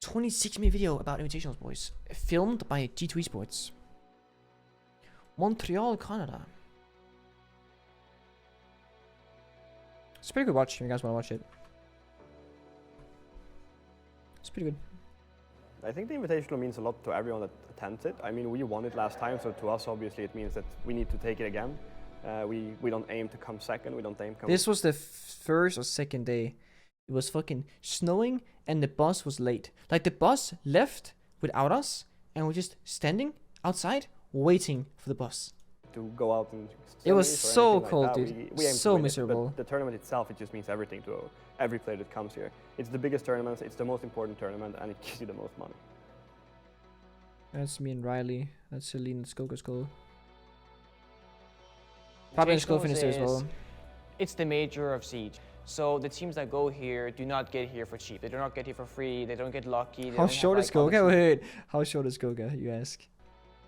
26-minute video about Invitationals, boys. Filmed by G2 Esports. Montreal, Canada. It's a pretty good watch if you guys want to watch it. It's pretty good. I think the Invitational means a lot to everyone that attends it. I mean, we won it last time, so to us, obviously, it means that we need to take it again. We don't aim to come second. We don't aim to come... This was the first or second day. It was fucking snowing and the bus was late. Like, the bus left without us and we're just standing outside waiting for the bus. To go out and... It was so cold, like dude. We aim so to win miserable. It, but the tournament itself, it just means everything to every player that comes here. It's the biggest tournament, it's the most important tournament, and it gives you the most money. That's me and Riley. That's Celine. That's Goga's goal. Probably goal finished there as well. It's the major of Siege. So the teams that go here do not get here for cheap. They do not get here for free. They don't get lucky. How short is Goga? Wait, how short is Goga, you ask?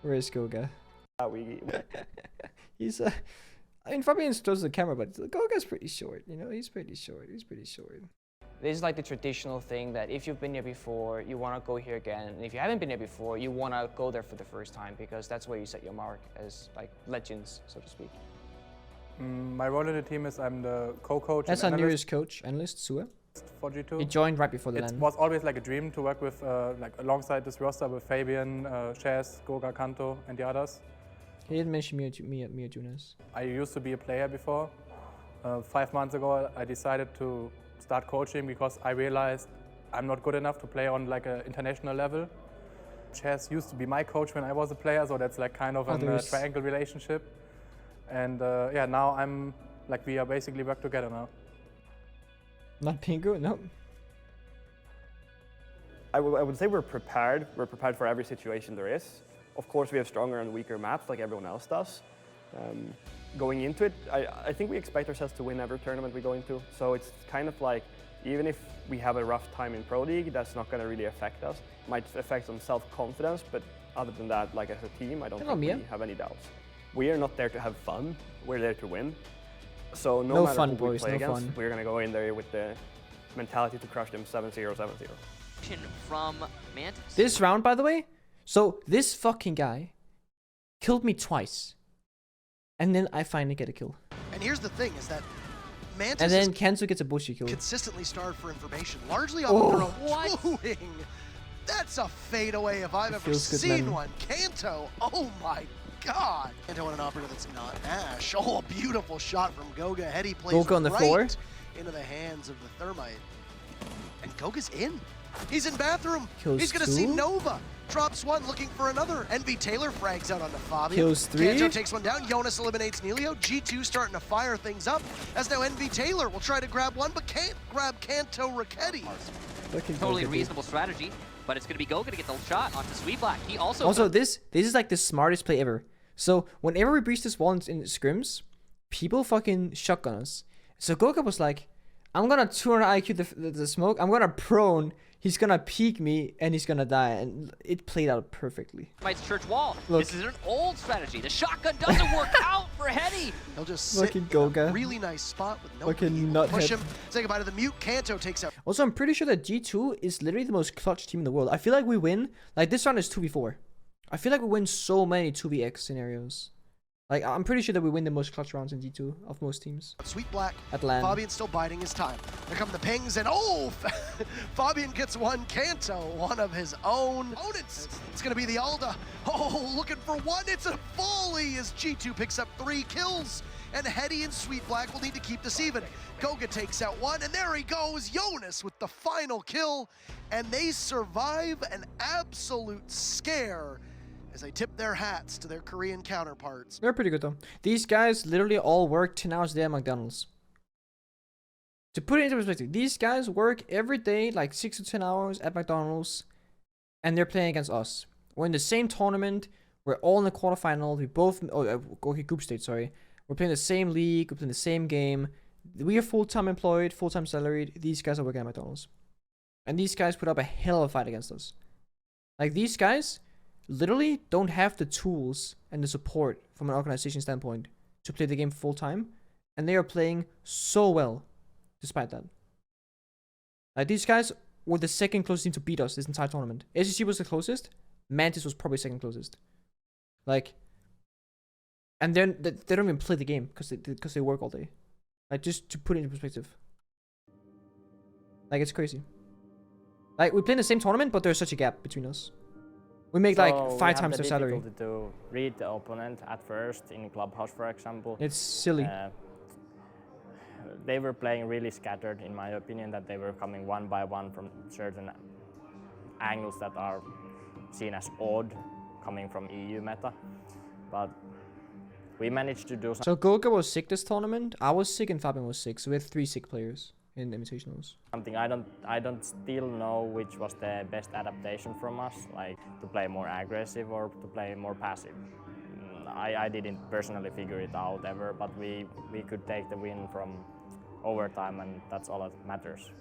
Where is Goga? He's I mean, Fabian's close to the camera, but Goga's pretty short, you know? He's pretty short. He's pretty short. This is like the traditional thing that if you've been here before, you want to go here again. And if you haven't been here before, you want to go there for the first time because that's where you set your mark as like legends, so to speak. My role in the team is I'm the co-coach. That's our newest coach, analyst, Sue. For G2. He joined right before the LAN. It was always like a dream to work with, like alongside this roster with Fabian, Chaz, Goga, Kanto, and the others. He didn't mention me or Jonas. I used to be a player before. 5 months ago, I decided to start coaching because I realized I'm not good enough to play on like an international level. Chaz used to be my coach when I was a player, so that's like kind of a triangle relationship. And yeah, now I'm like we are basically work together now. Not Pengu, no. I would say we're prepared. We're prepared for every situation there is. Of course, we have stronger and weaker maps like everyone else does. Going into it, I think we expect ourselves to win every tournament we go into. So it's kind of like, even if we have a rough time in Pro League, that's not going to really affect us. It might affect on self-confidence, but other than that, like as a team, I don't think we have any doubts. We are not there to have fun. We're there to win. So no matter who we play against, we're going to go in there with the mentality to crush them 7-0, 7-0. From Mantis. This round, by the way, so this fucking guy killed me twice. And then I finally get a kill. And here's the thing is that Mantis and then Kenzo gets a bushy kill. Consistently starved for information, largely off their own tooling. That's a fadeaway if I've ever seen one. Kanto, oh my god. Kanto on an operator that's not Ash. Oh, a beautiful shot from Goga. Heady plays Goga on the floor into the hands of the Thermite. And Goga's in. He's in bathroom. He's gonna see Nova. Drops one, looking for another. NV Taylor frags out onto Fabian. Kills 3. Kanto takes one down. Jonas eliminates Nelio. G2 starting to fire things up. As now NV Taylor will try to grab one, but can't grab Kanto Raketti. Totally reasonable strategy, but it's going to be Goga to get the shot onto Sweetblack. He also this is like the smartest play ever. So whenever we breach this wall in scrims, people fucking shotgun us. So Goga was like, I'm gonna 200 IQ the smoke. I'm gonna prone. He's gonna peek me and he's gonna die, and it played out perfectly. Might's church wall. Look. This is an old strategy. The shotgun doesn't work out for Heady. He'll just sit in a really nice spot with no push him. Say goodbye to the mute. Kanto takes out. Also, I'm pretty sure that G2 is literally the most clutch team in the world. I feel like we win. Like this round is 2v4. I feel like we win so many 2vx scenarios. Like, I'm pretty sure that we win the most clutch rounds in G2 of most teams. Sweetblack. At LAN. Fabian's still biding his time. There come the pings, and oh! Fabian gets one. Kanto, one of his own opponents. It's going to be the Alda. Oh, looking for one. It's a volley as G2 picks up 3 kills. And Heady and Sweetblack will need to keep this even. Goga takes out one, and there he goes. Jonas with the final kill. And they survive an absolute scare as they tip their hats to their Korean counterparts. They're pretty good though. These guys literally all work 10 hours a day at McDonald's. To put it into perspective, these guys work every day like 6 to 10 hours at McDonald's, and they're playing against us. We're in the same tournament. We're all in the quarterfinal. We both, okay, group stage, sorry. We're playing the same league. We're playing the same game. We are full-time employed, full-time salaried. These guys are working at McDonald's. And these guys put up a hell of a fight against us. Like, these guys literally don't have the tools and the support from an organization standpoint to play the game full time, and they are playing so well despite that. Like, these guys were the second closest team to beat us this entire tournament. SEC was the closest. Mantis was probably second closest. Like, and then they don't even play the game because they work all day. Like, just to put it into perspective. Like, it's crazy. Like, we play in the same tournament, but there's such a gap between us. We make like 5 times their salary. It's difficult to read the opponent at first in clubhouse, for example. It's silly. They were playing really scattered, in my opinion, that they were coming one by one from certain angles that are seen as odd, coming from EU meta. But we managed to do something. So Goga was sick this tournament. I was sick and Fabian was sick. So we had 3 sick players in the Invitationals. I don't still know which was the best adaptation from us, like to play more aggressive or to play more passive. I didn't personally figure it out ever, but we could take the win from overtime, and that's all that matters.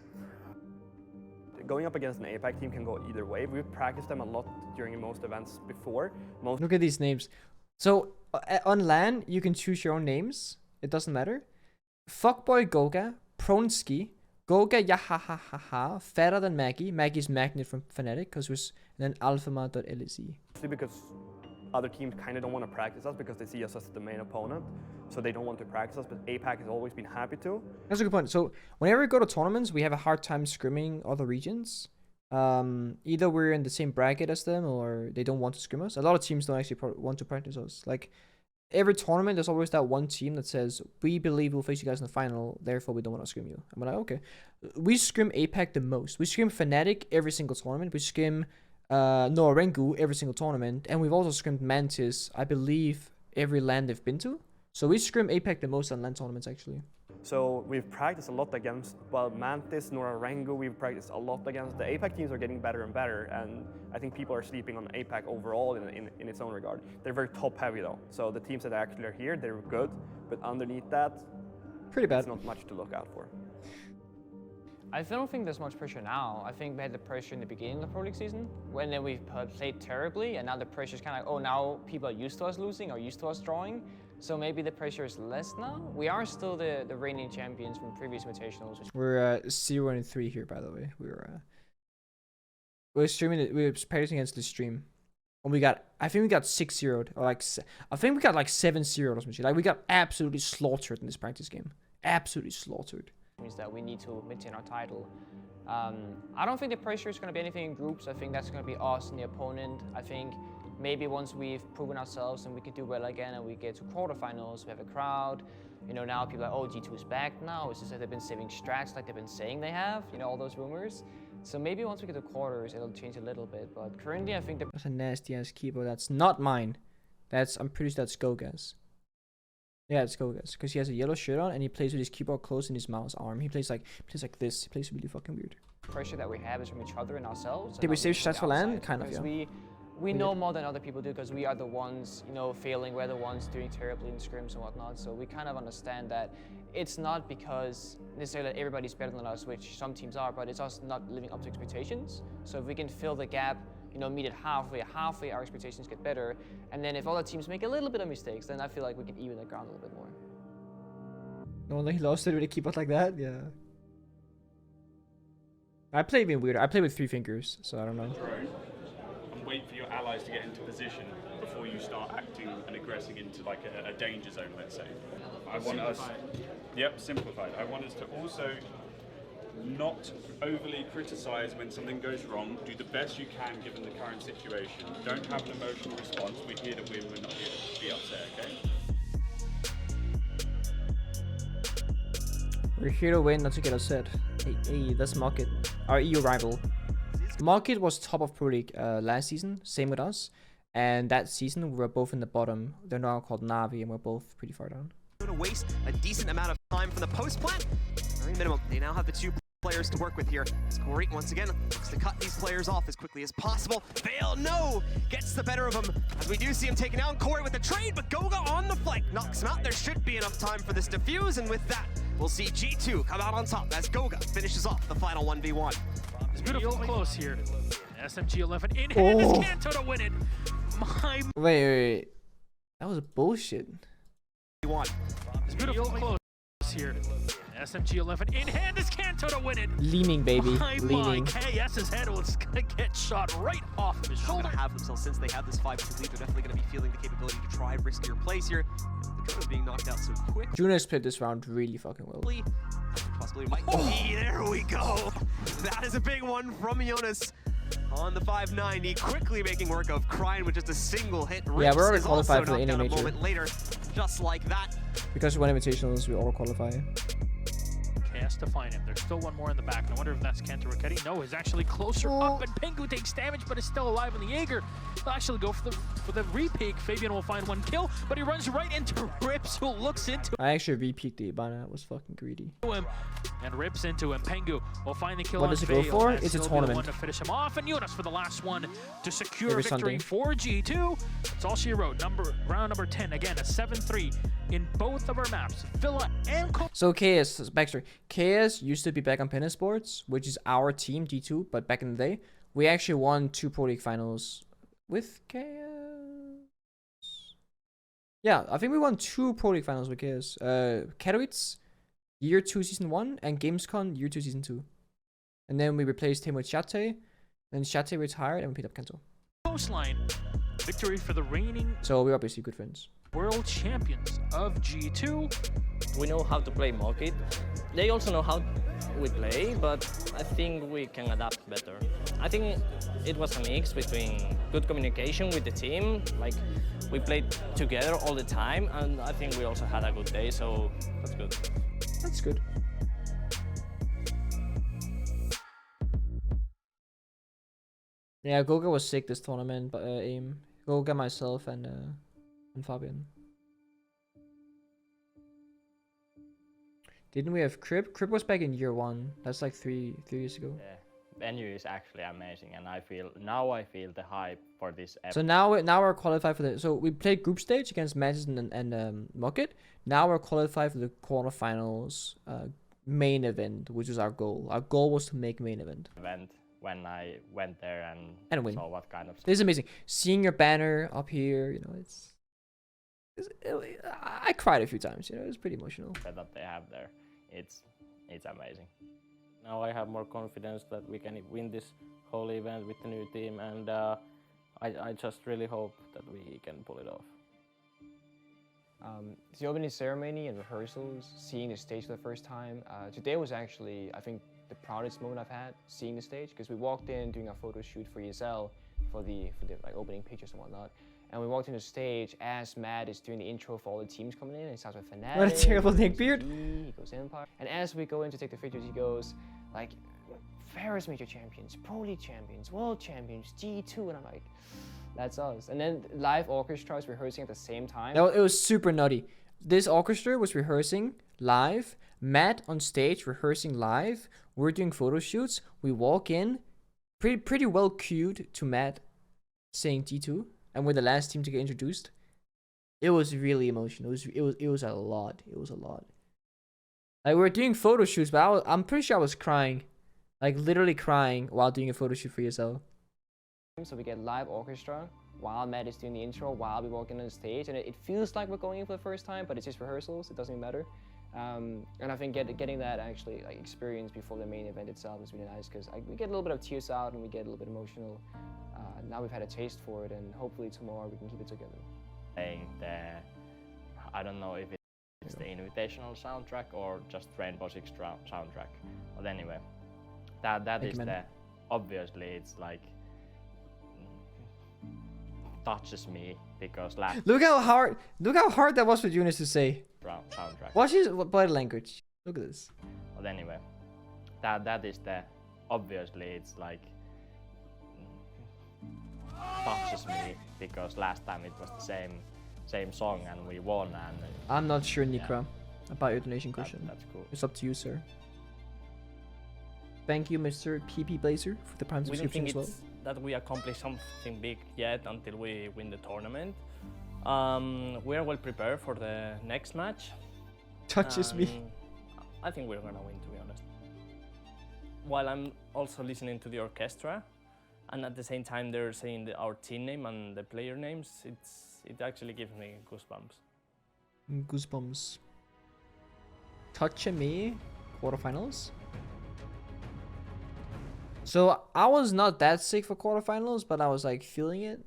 Going up against an APAC team can go either way. We've practiced them a lot during most events before. Look at these names. So on LAN, you can choose your own names. It doesn't matter. Fuckboy Goga, Pronski, Goga Yahahaha, Fairer than Maggie. Maggie's Magnet from Fnatic, and then alphama.lse. Because other teams kind of don't want to practice us because they see us as the main opponent, so they don't want to practice us, but APAC has always been happy to. That's a good point. So whenever we go to tournaments, we have a hard time scrimming other regions. Either we're in the same bracket as them or they don't want to scrim us. A lot of teams don't actually want to practice us. Like, every tournament, there's always that one team that says, we believe we'll face you guys in the final, therefore we don't want to scrim you. I'm like, okay. We scrim APAC the most. We scrim Fnatic every single tournament. We scrim Norengu every single tournament, and we've also scrimmed Mantis, I believe, every LAN they've been to. So we scrim APAC the most on LAN tournaments, actually. So we've practiced a lot against, well, Mantis, Norengu, we've practiced a lot against. The APAC teams are getting better and better, and I think people are sleeping on APAC overall in its own regard. They're very top-heavy, though. So the teams that actually are here, they're good, but underneath that, pretty bad. There's not much to look out for. I don't think there's much pressure now. I think we had the pressure in the beginning of the Pro League season, when then we played terribly, and now the pressure is kind of like, oh, now people are used to us losing or used to us drawing. So maybe the pressure is less now. We are still the reigning champions from previous Invitationals. We're 0-3 here, by the way. We're streaming it. We're practicing against the stream, and I think we got 6-0'd, or like I think we got like 7-0'd or some shit. Like, we got absolutely slaughtered in this practice game. Absolutely slaughtered. Means that we need to maintain our title. I don't think the pressure is going to be anything in groups. I think that's going to be us and the opponent. I think maybe once we've proven ourselves and we can do well again and we get to quarterfinals, we have a crowd. You know, now people are like, oh, G2 is back now. It's just that they've been saving strats like they've been saying they have. You know, all those rumors. So maybe once we get to quarters, it'll change a little bit. But currently, I think that's a nasty ass keyboard. That's not mine. I'm pretty sure that's Goga's. Yeah, it's Goga's, because he has a yellow shirt on and he plays with his keyboard close in his mouse arm. He plays like this. He plays really fucking weird. Pressure that we have is from each other and ourselves. Did we save shots for LAN? Kind of, yeah. We know more than other people do because we are the ones, you know, failing. We're the ones doing terribly in scrims and whatnot. So we kind of understand that it's not because necessarily everybody's better than us, which some teams are, but it's us not living up to expectations. So if we can fill the gap, you know, meet it halfway our expectations get better. And then if other teams make a little bit of mistakes, then I feel like we can even the ground a little bit more. No wonder he lost it with a keyboard like that, yeah. I play even weirder. I play with 3 fingers, so I don't know. And wait for your allies to get into position before you start acting and aggressing into like a danger zone, let's say. I want us, simplified. I want us to also not overly criticize when something goes wrong. Do the best you can given the current situation. Don't have an emotional response. We're here to win, we're not here to be upset, okay? We're here to win, not to get upset. Hey, that's Market, our EU rival. Market was top of Pro League last season, same with us. And that season, we were both in the bottom. They're now called Navi, and we're both pretty far down. To waste a decent amount of time from the post plant. Very minimum. They now have the 2 players to work with here. Scory once again looks to cut these players off as quickly as possible. Vale, no, gets the better of him as we do see him taken out. Corey with the trade, but Goga on the flank knocks him out. There should be enough time for this defuse, and with that, we'll see G2 come out on top as Goga finishes off the final 1v1. It's beautiful close here. SMG 11 in hand is Kanto to win it. Wait. That was bullshit. It's beautiful close here. SMG 11 in hand is Kanto to win it. Leaning, baby. My, Leaning. KS's head was gonna get shot right off of his They're shoulder. going to have themselves, since they have this 5-2 lead, they're definitely going to be feeling the capability to try riskier plays here. The Drones being knocked out so quick. Junas played this round really fucking well. Possibility might be. There we go. That is a big one from Jonas on the 590, quickly making work of Krine with just a single hit. Yeah, Rips we're already is qualified also for the knocked out Indy a Major. moment later, just like that. Because we won Invitationals, we auto qualify. KS to find him. There's still one more in the back. I wonder if that's Kanto Ricchetti. No, he's actually closer up, and Pengu takes damage, but is still alive in the Jaeger. He'll actually go for the repeak. Fabian will find one kill, but he runs right into Rips, who looks into I actually repeaked the Ibana. I was fucking greedy. him and rips into him. Pengu will find the kill What on does it go Fail, for? as It's a he'll be the tournament. one to finish him off, and Jonas for the last one to secure Every victory Sunday. for G2. That's all she wrote. Round number 10. Again, a 7-3 in both of our maps. Villa and So KS, backstory. KS used to be back on Penna Sports, which is our team, D2, but back in the day, we actually won 2 Pro League finals with KS. Yeah, I think we won 2 Pro League finals with KS. Katowice, year 2, season 1, and Gamescom, year 2, season 2. And then we replaced him with Shate, then Shate retired, and we picked up Kento. coastline. Victory for the reigning So we're obviously good friends. world champions of G2. We know how to play Mockit. They also know how we play, but I think we can adapt better. I think it was a mix between good communication with the team, like we played together all the time, and I think we also had a good day, so that's good. That's good. Yeah, Goga was sick this tournament, but aim. Goga, myself, and Fabian. Didn't we have Crib? Crib was back in year 1. That's like three years ago. The venue is actually amazing, and I feel the hype for this episode. So now we're qualified for the. So we played group stage against Manchester and Mockit. Now we're qualified for the quarterfinals main event, which was our goal. Our goal was to make main event. When I went there and win. saw what kind of This is amazing. Seeing your banner up here, you know, I cried a few times. You know, it was pretty emotional. that they have there. It's amazing. Now I have more confidence that we can win this whole event with the new team, and I just really hope that we can pull it off. The opening ceremony and rehearsals, seeing the stage for the first time, today was actually, I think, the proudest moment I've had seeing the stage, because we walked in doing our photo shoot for ESL for the like opening pictures and whatnot, and we walked into the stage as Matt is doing the intro for all the teams coming in, and he starts with Fnatic. What a terrible he goes neckbeard. G, he goes Empire, and as we go in to take the pictures, he goes like, Ferris Major champions, Pro League champions, World champions, G2, and I'm like, that's us. And then live orchestra was rehearsing at the same time. No, it was super nutty. This orchestra was rehearsing live. Matt on stage rehearsing live. We're doing photo shoots. We walk in, pretty well cued to Matt saying G2, and we're the last team to get introduced. It was really emotional. It was a lot. It was a lot. Like, we were doing photo shoots, but I'm pretty sure I was crying, like literally crying while doing a photo shoot for ESL. So we get live orchestra while Matt is doing the intro, while we walk in on the stage, and it feels like we're going in for the first time, but it's just rehearsals. It doesn't even matter. And I think getting that actually like experience before the main event itself is really nice, because we get a little bit of tears out and we get a little bit emotional. Now we've had a taste for it, and hopefully tomorrow we can keep it together. Playing I don't know if it's the Invitational soundtrack or just Rainbow Six soundtrack, but anyway, that is the, obviously it's like touches me, because last Look how hard that was for Eunice to say. soundtrack. Watch his body language. Look at this. But anyway, that is the, obviously it's like touches me, because last time it was the same song and we won, and I'm not sure, Nikra, about your donation question. that's cool. It's up to you, sir. Thank you, Mr. PP Blazer, for the prime We don't subscription think as well. it's that we accomplished something big yet until we win the tournament. We are well prepared for the next match. Touches me. I think we're gonna win, to be honest. While I'm also listening to the orchestra, and at the same time they're saying our team name and the player names, it actually gives me goosebumps. Goosebumps. Touch me. quarterfinals. So I was not that sick for quarterfinals, but I was like feeling it.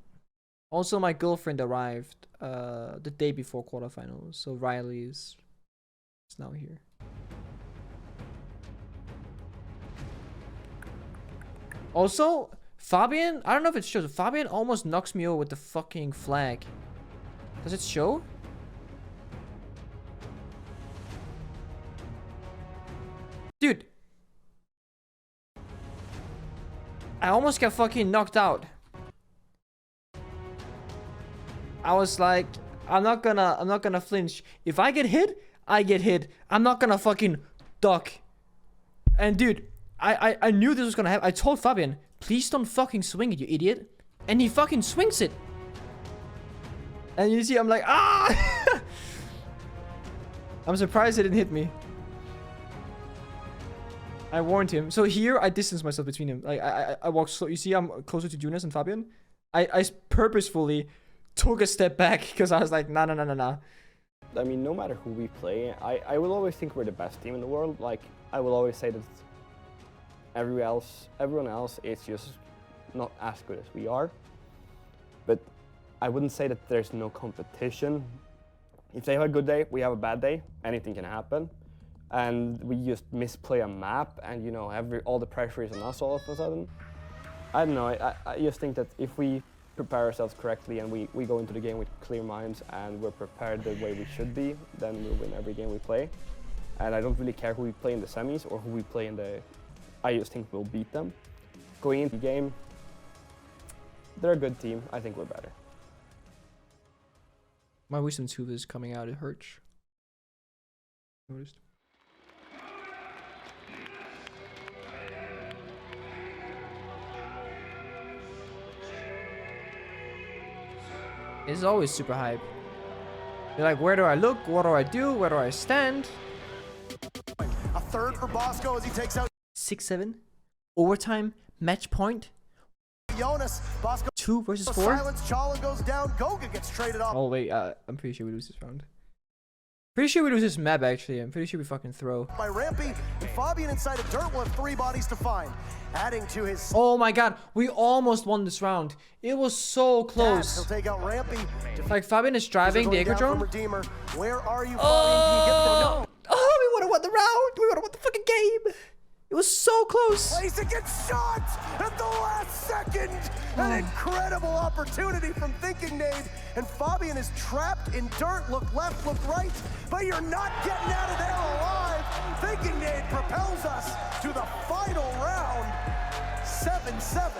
Also, my girlfriend arrived the day before quarterfinals, so Riley is now here. Also, Fabian, I don't know if it shows. Fabian almost knocks me over with the fucking flag. Does it show? Dude. I almost got fucking knocked out. I was like, I'm not gonna flinch. If I get hit, I get hit. I'm not gonna fucking duck. And dude, I knew this was gonna happen. I told Fabian, please don't fucking swing it, you idiot. And he fucking swings it. And you see, I'm like, ah! I'm surprised it didn't hit me. I warned him. So here, I distanced myself between him. Like, I walked slow. You see, I'm closer to Jonas and Fabian. I purposefully took a step back because I was like, nah. I mean, no matter who we play, I will always think we're the best team in the world. Like, I will always say that everyone else is just not as good as we are. But I wouldn't say that there's no competition. If they have a good day, we have a bad day. Anything can happen. And we just misplay a map, and you know, all the pressure is on us all of a sudden. I don't know, I just think that if we prepare ourselves correctly and we go into the game with clear minds and we're prepared the way we should be, then we'll win every game we play. And I don't really care who we play in the semis or who we play in the... I just think we'll beat them. Going into the game, they're a good team. I think we're better. My wisdom tooth is coming out. It hurts. Noticed. It's always super hype. You're like, where do I look? What do I do? Where do I stand? A third for Bosco as he takes out 6-7. Overtime. Match point. Jonas. Bosco 2 versus 4. silence. Chala goes down. Goga gets traded off. Oh wait, I'm pretty sure we lose this round. Pretty sure we lose this map actually. I'm pretty sure we fucking throw. By Rampy, and Fabian inside of Dirt will have 3 bodies to find. Adding to his... Oh my god, we almost won this round. It was so close. He'll take out Rampy. Like Fabian is driving the Egger drone. Redeemer. Where are you? Oh! Oh, we would have won the round. We would have won the fucking game. It was so close. Place it gets shot at the last second. An incredible opportunity from Thinking Nade. And Fabian is trapped in dirt. Look left, look right. But you're not getting out of there alive. Thinking Nade propels us to the final round. 7-7.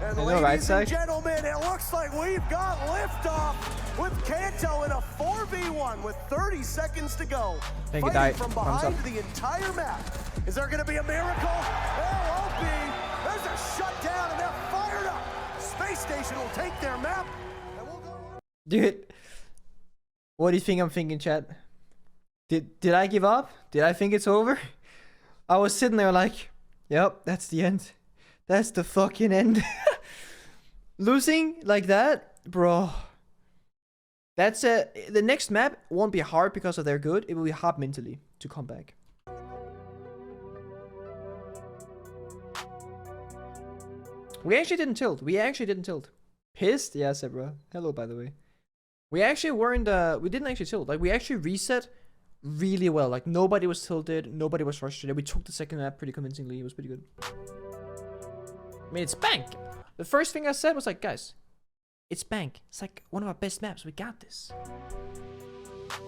And ladies and gentlemen, it looks like we've got liftoff with Kanto in a 4v1 with 30 seconds to go. Fighting from behind the entire map. Is there going to be a miracle? There won't be. There's a shutdown and they're fired up. Space Station will take their map. And we'll go. Dude, what do you think I'm thinking, chat? Did I give up? Did I think it's over? I was sitting there like, yep, that's the end. That's the fucking end. Losing like that, bro. That's the next map won't be hard because of they're good. It will be hard mentally to come back. We actually didn't tilt. Pissed? Yeah, Zebra. Hello, by the way. We actually weren't, we didn't actually tilt. Like, we actually reset really well. Like, nobody was tilted. Nobody was frustrated. We took the second map pretty convincingly. It was pretty good. I mean, it's Bank. The first thing I said was like, guys, it's Bank. It's like one of our best maps. We got this.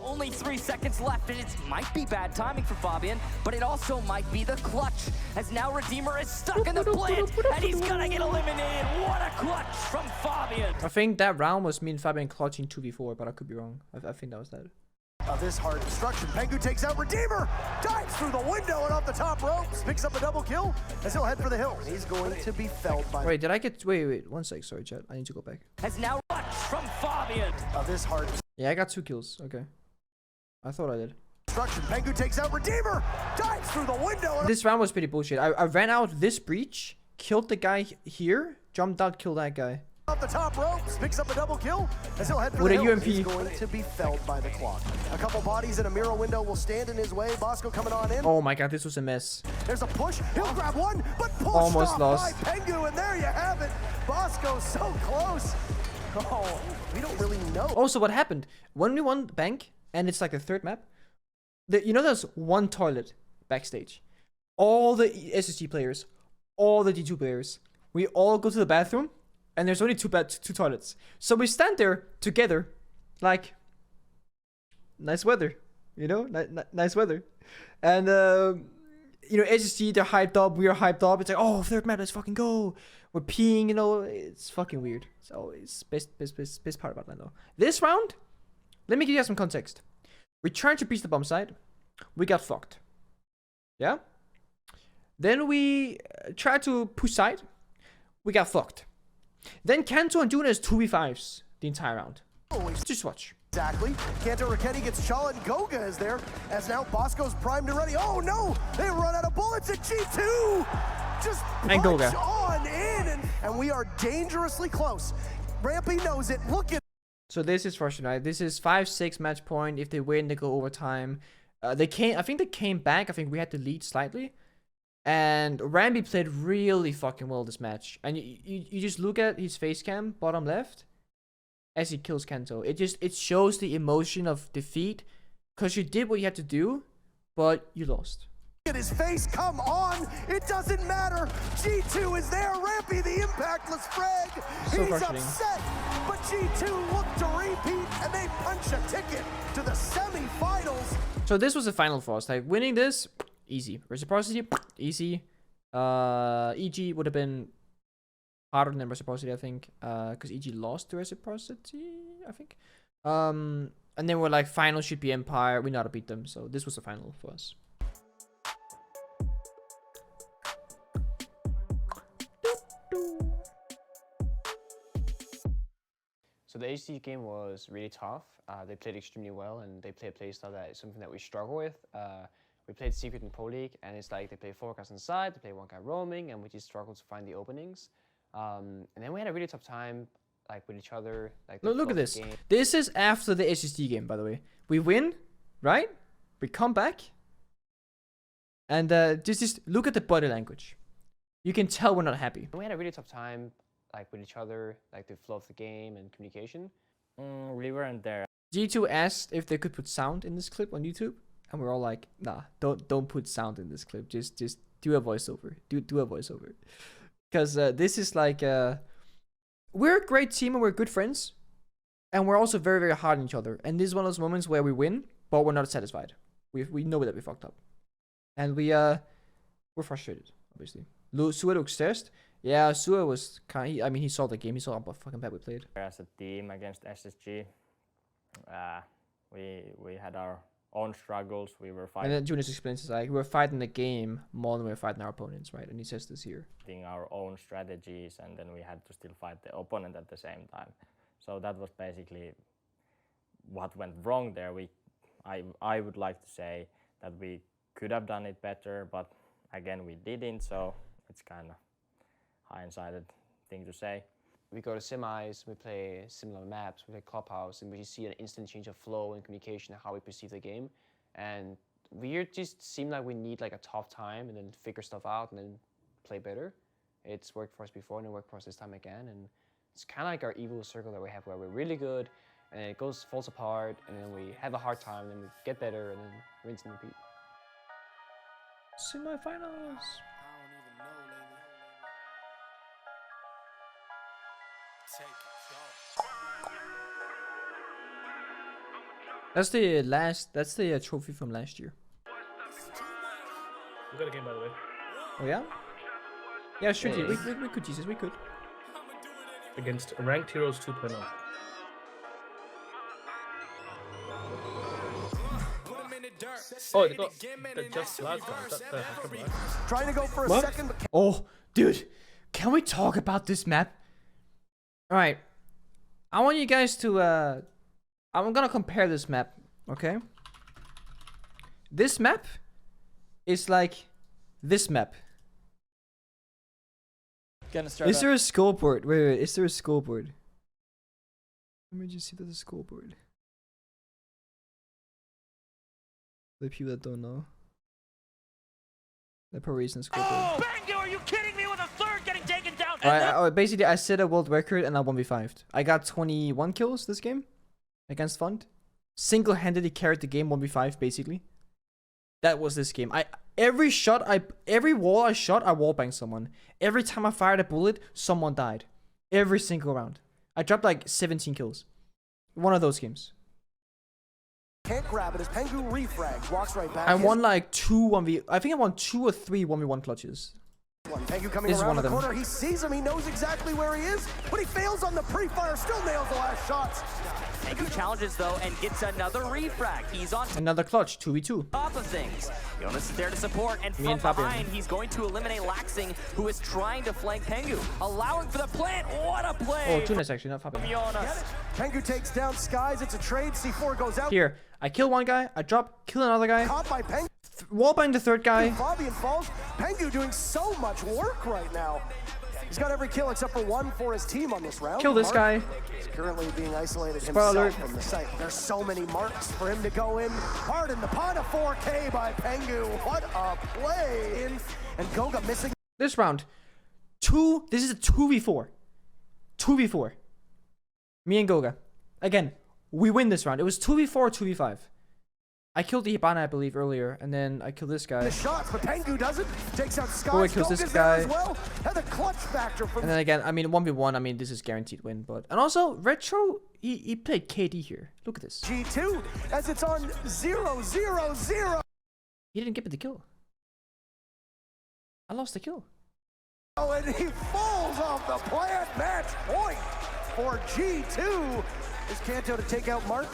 Only 3 seconds left, and it might be bad timing for Fabian, but it also might be the clutch, as now Redeemer is stuck in the blitz, and he's gonna get eliminated. What a clutch from Fabian! I think that round was me and Fabian clutching 2v4, but I could be wrong. I think that was that. Of this hard destruction, Pengu takes out Redeemer, dives through the window and off the top ropes, picks up a double kill as he'll head for the hill. He's going to be felled by... Wait, did I get... Wait, 1 sec. Sorry, chat. I need to go back. As now clutch from Fabian! Of this hard... Yeah, I got 2 kills. Okay. I thought I did. Destruction, Pengu takes out Redeemer, dives through the window... This round was pretty bullshit. I ran out this breach, killed the guy here, jumped out, killed that guy. Off the top ropes, picks up a double kill as he'll head for With the a hill. UMP. He's going to be felled by the clock. A couple bodies in a mirror window will stand in his way. Bosco coming on in. Oh my god, this was a mess. There's a push. He'll grab one, but pushed Almost off lost. by Pengu, and there you have it. Bosco so close. Oh, we don't really know. Also, what happened when we won bank, and it's like the third map. You know, there's one toilet backstage. All the SSG players, all the D2 players, we all go to the bathroom, and there's only two toilets. So we stand there together, like, nice weather, you know, nice weather. And, you know, SSG, they're hyped up, we are hyped up. It's like, oh, third map, let's fucking go. We're peeing, you know, it's fucking weird. So it's best part about that, though. This round, let me give you guys some context. We tried to breach the bomb site. We got fucked. Yeah? Then we tried to push side. We got fucked. Then Kanto and Junas 2v5s the entire round. Just watch. Exactly. Kanto Raketti gets Chala and Goga is there, as now Bosco's primed and ready. Oh no! They run out of bullets at G2! Just punch Goga on in, and we are dangerously close. Rampy knows it. Look at. So this is frustrating, right? This is 5-6 match point. If they win, they go overtime. I think they came back. I think we had to lead slightly. And Rambi played really fucking well this match. And you just look at his face cam, bottom left, as he kills Kanto. It shows the emotion of defeat. Because you did what you had to do, but you lost. Look at his face, come on! It doesn't matter! G2 is there, Rampy the impactless frag! So He's frustrating. upset, but G2 look to repeat, and they punch a ticket to the semi-finals. So this was the final for us. Like, winning this, easy. Reciprocity, easy. EG would have been harder than Reciprocity, I think. Because EG lost to Reciprocity, I think. And then we're like, final should be Empire. We know how to beat them. So this was the final for us. So the HC game was really tough. They played extremely well, and they play a playstyle that is something that we struggle with. We played Secret in Pro League, and it's like they play 4 guys on side, they play 1 guy roaming, and we just struggle to find the openings. And then we had a really tough time, like with each other. Like Look at this. This is after the SSD game, by the way. We win, right? We come back, and just look at the body language. You can tell we're not happy. We had a really tough time, like with each other, like the flow of the game and communication. We weren't there. G2 asked if they could put sound in this clip on YouTube, and we're all like, nah, don't put sound in this clip. Just do a voiceover. Do a voiceover. Because this is like we're a great team and we're good friends, and we're also very, very hard on each other. And this is one of those moments where we win, but we're not satisfied. We know that we fucked up, and we're frustrated, obviously. Sua looks stressed. Yeah, Sua was kind. I mean, he saw the game. He saw how fucking bad we played. As a team against SSG, we had our own struggles. We were fighting. And then Junis explains, it's like, we're fighting the game more than we're fighting our opponents, right? And he says this here. Our own strategies, and then we had to still fight the opponent at the same time. So that was basically what went wrong there. I would like to say that we could have done it better, but again, we didn't. So it's kind of hindsighted thing to say. We go to semis, we play similar maps, we play Clubhouse, and we just see an instant change of flow and communication and how we perceive the game. And we just seem like we need like a tough time and then figure stuff out and then play better. It's worked for us before and it worked for us this time again. And it's kind of like our evil circle that we have where we're really good and then it falls apart and then we have a hard time and then we get better and then rinse and repeat. Semi-finals. That's the trophy from last year. We got a game, by the way. Oh yeah? Yeah, sure. Yeah. We could, Jesus, we could. Against Ranked Heroes 2.0. Oh, they got just last guy. Trying to go for a What? second. Oh, dude, can we talk about this map? All right, I want you guys to. I'm gonna compare this map. Okay. This map is like this map. Gonna start. Is there a scoreboard? Wait. Is there a scoreboard? Let me just see if there's a scoreboard. The people that don't know. There probably isn't a scoreboard. Oh, Pengu, are you kidding me with a third getting taken down? Basically, I set a world record and I 1v5'd. I got 21 kills this game against Fund. Single-handedly carried the game 1v5 basically. That was this game. Every wall I shot, I wallbanged someone. Every time I fired a bullet, someone died. Every single round. I dropped like 17 kills. One of those games. Can't grab it as Pengu refrags, walks right back. I won like 2 1v. I think I won 2 or 3 1v1 clutches. Pengu coming This is around one the of them. corner. He sees him. He knows exactly where he is, but he fails on the pre-fire. Still nails the last shots. Pengu challenges though and gets another refrag. He's on Another clutch, 2v2. top of things. Jonas is there to support, and Me from and Fabian. behind, he's going to eliminate Laxing, who is trying to flank Pengu, allowing for the plant. What a play! Oh, Tunis actually, not Fabian. Jonas. Pengu takes down Skies. It's a trade. C4 goes out. Here, I kill one guy, I drop, kill another guy. Caught by Pengu. Wallbang the third guy. Fabian falls. Pengu doing so much work right now. He's got every kill except for one for his team on this round. Kill this guy. He's currently being isolated Spoiler himself from the site. There's so many marks for him to go in. Hard in the pot of 4K by Pengu. What a play. And Goga missing. This round, this is a 2v4. 2v4. Me and Goga. Again, we win this round. It was 2v4 or 2v5. I killed the Hibana, I believe, earlier, and then I killed this guy. The shots, but Pengu doesn't. Takes out Scott. Goga kills this guy. As well. And the clutch factor from. And then again, I mean, 1v1, I mean, this is guaranteed win, but... And also, Retro, he played KD here. Look at this. G2 as it's on 0-0-0. He didn't get me the kill. I lost the kill. Oh, and he falls off the plant. Match point for G2. Is Kanto to take out Mark?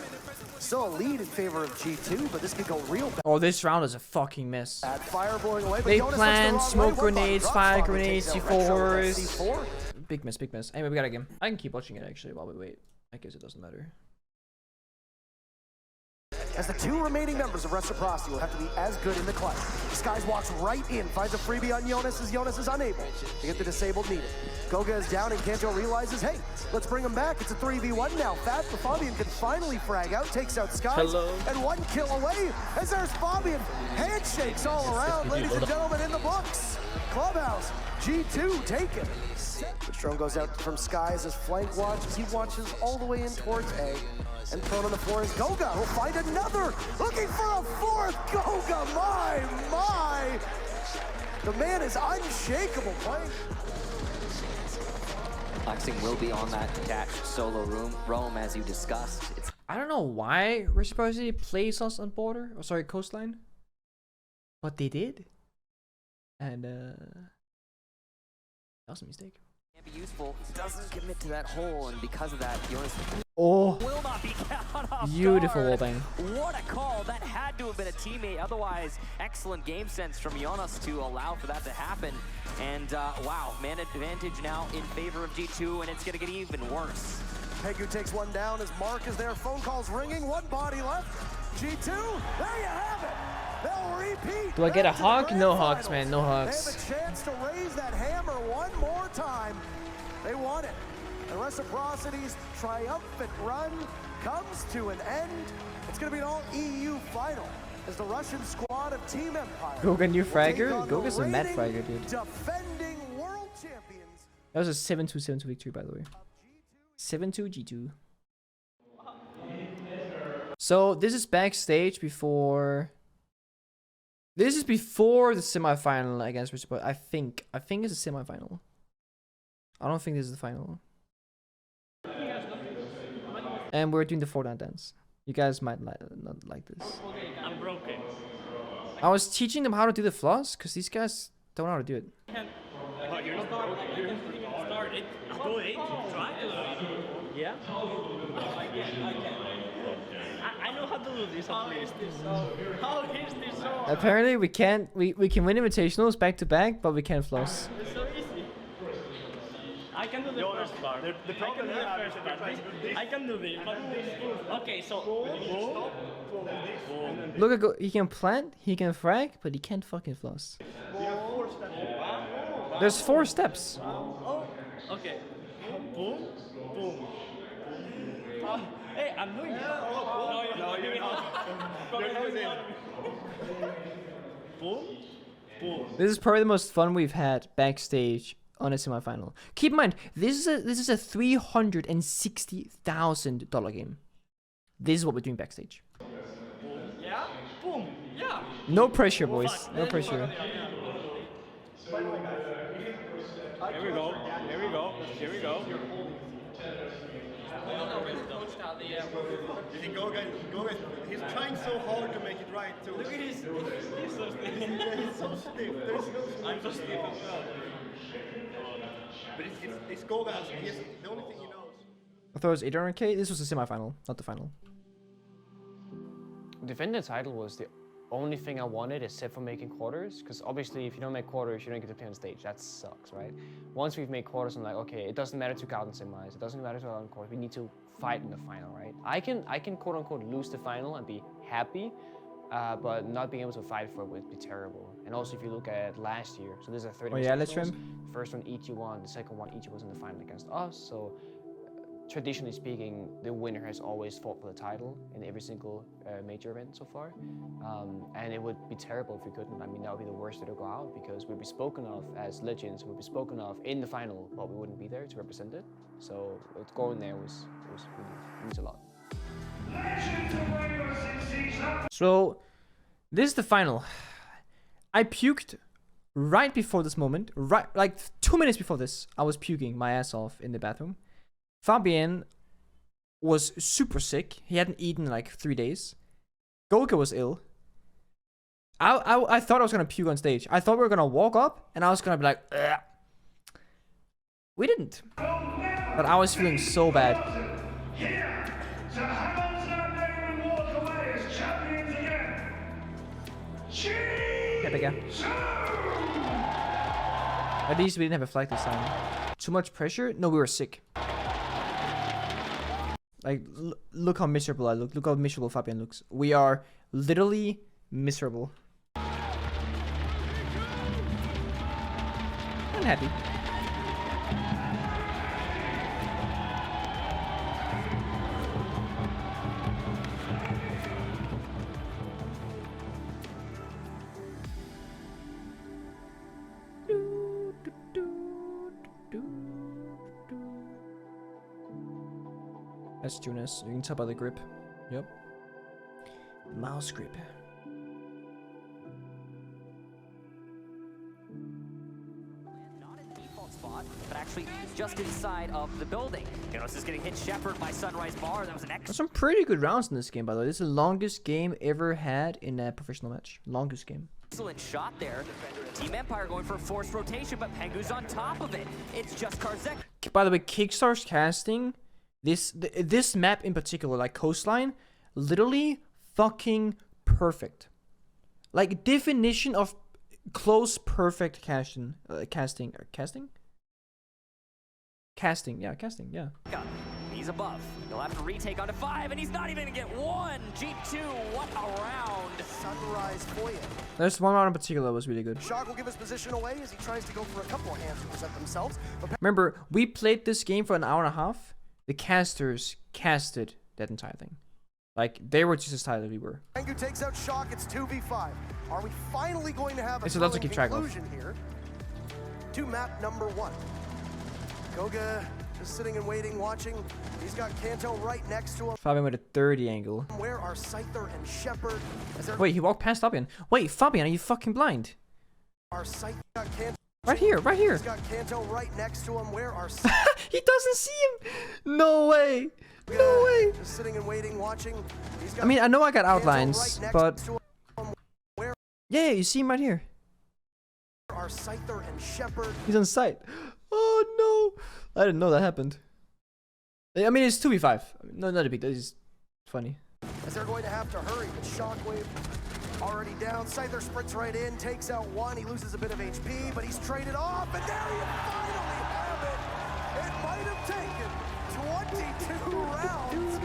Still a lead in favor of G2, but this could go real bad. Oh, this round is a fucking mess. Bad fire blowing away, but They Jonas planned looks the wrong smoke way. One grenades, body fire drops, grenades, Fabian takes out Retro with C4s. C4. Big miss, big miss. Anyway, we got a game. I can keep watching it actually while we wait. I guess it doesn't matter. As the 2 remaining members of Reciprocity will have to be as good in the clutch. Skies walks right in, finds a freebie on Jonas as Jonas is unable to get the disabled needed. Goga is down and Kanto realizes, hey, let's bring him back. It's a 3v1 now. Fat for Fabian can finally frag out, takes out Skies, and 1 kill away as there's Fabian. Handshakes all around, ladies and gentlemen, in the books. Clubhouse, G2 taken. The drone goes out from Skies as flank watches. He watches all the way in towards A. And thrown on the floor is Goga. He'll find another. Looking for a 4th. Goga, my. The man is unshakable playing. Laxing will be on that detached solo roam as you discussed. I don't know why Reciprocity plays us on border. Oh, sorry, coastline. But they did. And, that was a mistake. Can't be useful. Doesn't commit to that hole, and because of that, Jonas Oh, will not be caught off beautiful guard. wallbang. What a call. That had to have been a teammate. Otherwise, excellent game sense from Jonas to allow for that to happen. And wow, man advantage now in favor of G2, and it's going to get even worse. Pengu takes 1 down as Mark is there. Phone calls ringing. 1 body left. G2, there you have it. They'll repeat. Do I get a back to the hawk? grand No hawks, finals. man. No They hawks. have a chance to raise that hammer 1 more time. They want it. The Reciprocity's triumphant run comes to an end. It's going to be an all-EU final as the Russian squad of Team Empire. Goga new will take fragger? on the Goga's a mad reigning fragger, dude. Defending world champions. That was a 7-2 victory, by the way. 7-2 G2. So this is backstage before. This is before the semifinal against Reciprocity. I think it's a semifinal. I don't think this is the final. And we're doing the 4-down dance. You guys might not like this. I'm broken. I was teaching them how to do the floss because these guys don't know how to do it. But you're not started. Go ahead. Try. Yeah. I know how to do this at least. How is this so? Apparently we can't. We can win invitationals back to back, but we can't floss. It's so easy. I can do the first part. The problem is the first part. I can do this. But okay, so Look at he can plant, he can frag, but he can't fucking floss. There's 4 steps. Okay. Boom, boom. Hey, I'm doing it. No, you're not. Boom, boom. This is probably the most fun we've had backstage on a semifinal. Keep in mind, this is a $360,000 game. This is what we're doing backstage. Yeah, boom, yeah. No pressure, boys. No pressure. Here we go. Here we go. Here we go. He's trying so hard to make it right too. Look at he's so stiff. He's so stiff. There's no I'm so stiff as well. But it's Goga. The only thing he knows. I thought it was 800K. This was the semifinal, not the final. Defending the title was the only thing I wanted except for making quarters, because obviously if you don't make quarters, you don't get to play on stage. That sucks, right? Once we've made quarters, I'm like, okay, it doesn't matter to go out in semis, it doesn't matter to go out in quarters, we need to fight in the final, right? I can quote unquote lose the final and be happy, but not being able to fight for it would be terrible. And also if you look at last year, so this is a 30 let's trim. The first one EG won, the second one EG was in the final against us, so traditionally speaking, the winner has always fought for the title in every single major event so far. And it would be terrible if we couldn't. I mean, that would be the worst way to go out, because we'd be spoken of as legends, we'd be spoken of in the final, but we wouldn't be there to represent it. So going there was means a lot. So, this is the final. I puked right before this moment. Right, like 2 minutes before this, I was puking my ass off in the bathroom. Fabian was super sick. He hadn't eaten in like 3 days. Goga was ill. I thought I was gonna puke on stage. I thought we were gonna walk up and I was gonna be like, ugh. We didn't. But I was feeling so bad. Epic. At least we didn't have a flag this time. Too much pressure? No, we were sick. Like, look how miserable I look. Look how miserable Fabian looks. We are literally miserable. Unhappy. That's Jonas. You can tell by the grip. Yep. Mouse grip. Not a default spot, but actually just inside of the building. Jonas is getting hit Shepard by Sunrise Bar. That was an There's some pretty good rounds in this game, by the way. This is the longest game ever had in a professional match. Longest game. excellent shot there. Team Empire going for a forced rotation, but Pengu's on top of it. It's just Karzek. By the way, Kickstar's casting, this map in particular, like Coastline, literally fucking perfect. Like definition of close perfect casting. Casting, yeah. He's above. He'll have to retake onto 5, and he's not even gonna get one. G2, what a round. Sunrise Foyer. There's one round in particular that was really good. Shock will give his position away as he tries to go for a couple of hands to present themselves. Remember, we played this game for an hour and a half. The casters casted that entire thing. Like, they were just as tired as we were. Pengu takes out Shock, it's 2v5. Are we finally going to have a It's a lot to keep track of. conclusion here to map number 1? Goga just sitting and waiting, watching. He's got Kanto right next to him. Fabian with a 30 angle. Where are Scyther and Shepard? Wait, he walked past Fabian. Wait, Fabian, are you fucking blind? Our Scyther got Kanto. Right here, right here. He's got Kanto right next to him. Where are He doesn't see him. No way. No way. Just sitting and waiting, watching. He's got I mean, I know I got outlines, right but next to him. Where yeah, you see him right here. are Scyther and Shepard? He's on site. Oh no. I didn't know that happened. I mean, it's 2v5. No, not a big deal. It's funny. As they're going to have to hurry, but Shockwave already down. Scyther sprints right in, takes out one. He loses a bit of HP, but he's traded off, and there you finally have it. It might have taken 22 rounds.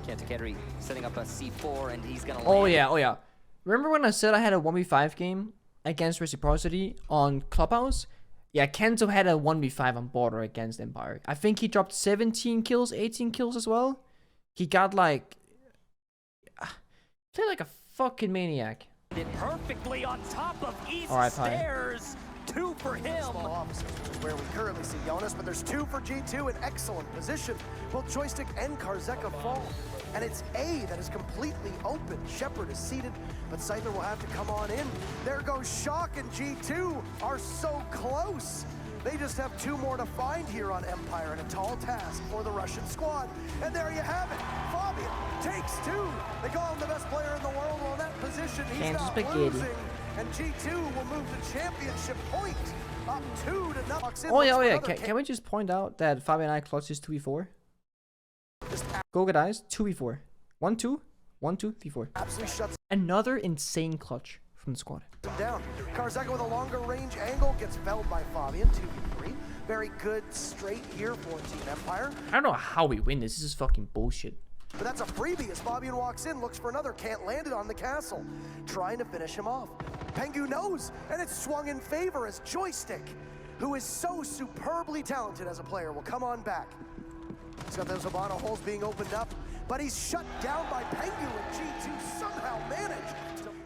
Kantakeri setting up a C4, and he's gonna Oh land. yeah, oh yeah. Remember when I said I had a 1v5 game against Reciprocity on Clubhouse? Yeah, Kento had a 1v5 on border against Empire. I think he dropped 17 kills, 18 kills as well. He got like... played like a fucking maniac. Perfectly on top of easy Alright, stairs. 2 for him. Small officers, which is where we currently see Jonas, but there's 2 for G2 in excellent position. Both Joystick and Karzeka fall. And it's A that is completely open. Shepard is seated, but Scyther will have to come on in. There goes Shock, and G2 are so close. They just have 2 more to find here on Empire, and a tall task for the Russian squad. And there you have it. Fabian takes 2. They call him the best player in the world. Well, in that position, he's not losing. And G2 will move to championship point. Up 2 to nothing. Oh yeah. Can we just point out that Fabian and I clutch is 2v4? Go get eyes, 2v4. 1-2, 1-2, v4. Absolutely shuts Another insane clutch from the squad. down. Karzeka with a longer range angle gets felled by Fabian, 2v3. Very good straight here for Team Empire. I don't know how we win this. This is fucking bullshit. But that's a freebie as Fabian walks in, looks for another, can't land it on the castle. Trying to finish him off. Pengu knows, and it's swung in favor as Joystick, who is so superbly talented as a player, will come on back. He's got those Habana holes being opened up, but he's shut down by Pengu, and G2 somehow managed.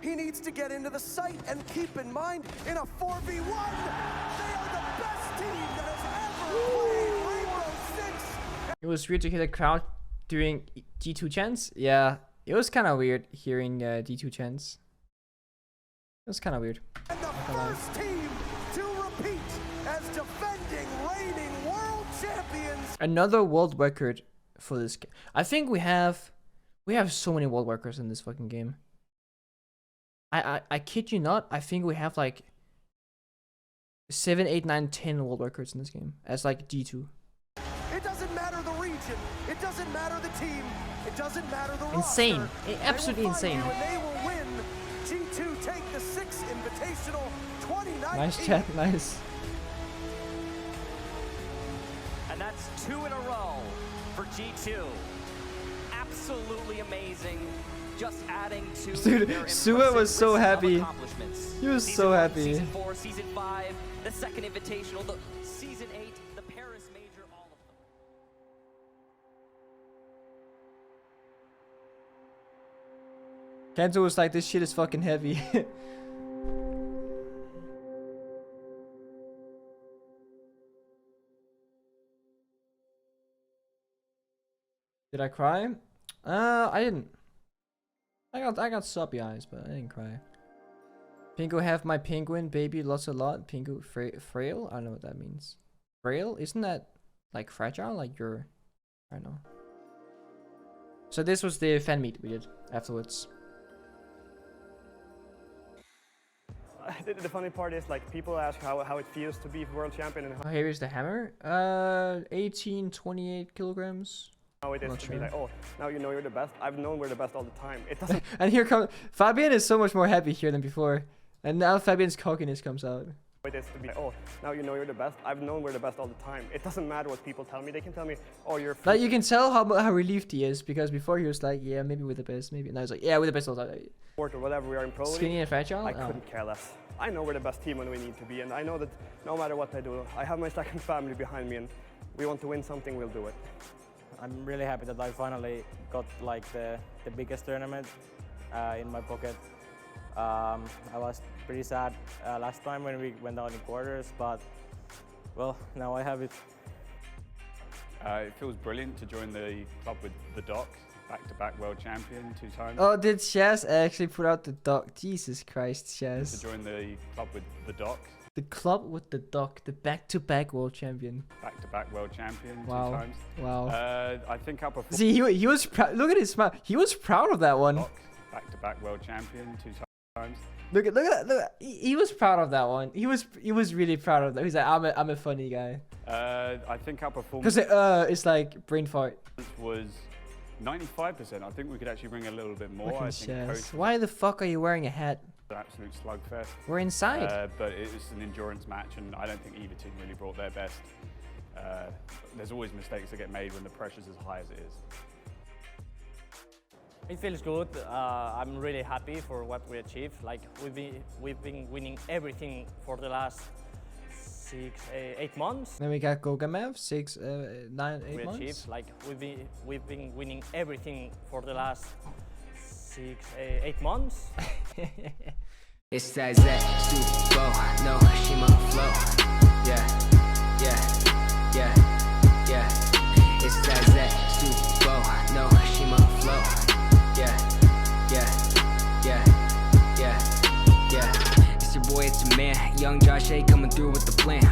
He needs to get into the site, and keep in mind, in a 4v1, they are the best team that has ever played Rainbow Six. It was weird to hear the crowd during D2 chants. Yeah, it was kind of weird hearing D2 chants. It was kind of weird. And the first team to repeat as defending reigning world champions. Another world record for this game. I think we have so many world records in this fucking game. I kid you not. I think we have like 7, 8, 9, 10 world records in this game as like D2. It doesn't matter the region. It doesn't matter the team. It doesn't matter the Insane. roster. Absolutely insane. And they will win. G2 take the 6th Invitational 29. Nice chat, nice. And that's 2 in a row for G2. Absolutely amazing. Just adding to Dude, Sua was so happy. He was so happy. Season 4, Season 5, the 2nd Invitational, the Season 8, the Paris Major, all of them. Kento was like, this shit is fucking heavy. Did I cry? I didn't. I got soppy eyes, but I didn't cry. Pengu have my penguin baby lost a lot. Pengu frail? I don't know what that means. Frail? Isn't that like fragile? Like you're... I don't know. So this was the fan meet we did afterwards. The funny part is like people ask how it feels to be world champion and How heavy is the hammer? 18, 28 kilograms. how it is to be like, oh, now you know you're the best. I've known we're the best all the time. It doesn't. And here comes Fabian is so much more happy here than before, and now Fabian's cockiness comes out. It is to be like, oh, now you know you're the best. I've known we're the best all the time. It doesn't matter what people tell me. They can tell me, oh, you're. Like you can tell how relieved he is, because before he was like, yeah, maybe we're the best, maybe. Now he's like, yeah, we're the best all the time. Or whatever we are in pro league. Skinny and fragile. I couldn't care less. I know we're the best team when we need to be, and I know that no matter what I do, I have my second family behind me, and we want to win something, we'll do it. I'm really happy that I finally got like the biggest tournament in my pocket. I was pretty sad last time when we went down in quarters, but well, now I have it. It feels brilliant to join the club with the Doc, back-to-back world champion 2 times. Oh, did Shaz actually put out the doc? Jesus Christ, Shaz. To join the club with the Doc. The club with the doc, the back-to-back world champion. Back-to-back world champion Wow. 2 times. Wow. I think our performance. See, he was proud. Look at his smile. He was proud of that one. Back-to-back world champion 2 times. Look at that. He was proud of that one. He was really proud of that. He's like, I'm a funny guy. I think our performance. Because it's like brain fart. Was 95%. I think we could actually bring a little bit more. Fucking I think Shaz. coach Why the fuck are you wearing a hat? an absolute slugfest. We're inside. But it was an endurance match, and I don't think either team really brought their best. There's always mistakes that get made when the pressure's as high as it is. It feels good. I'm really happy for what we achieved. Like we've been winning everything for the last 8 months. Then we got Gogamev, 6, 9, 8 We months. achieved, like we've been winning everything for the last 8 months. It's that Super Bowl, no SHIMA flow. Yeah, yeah, yeah, yeah. It's that Super Bowl, no SHIMA flow. Yeah, yeah, yeah, yeah, yeah. It's your boy, it's your man, Young Josh A coming through with the plan.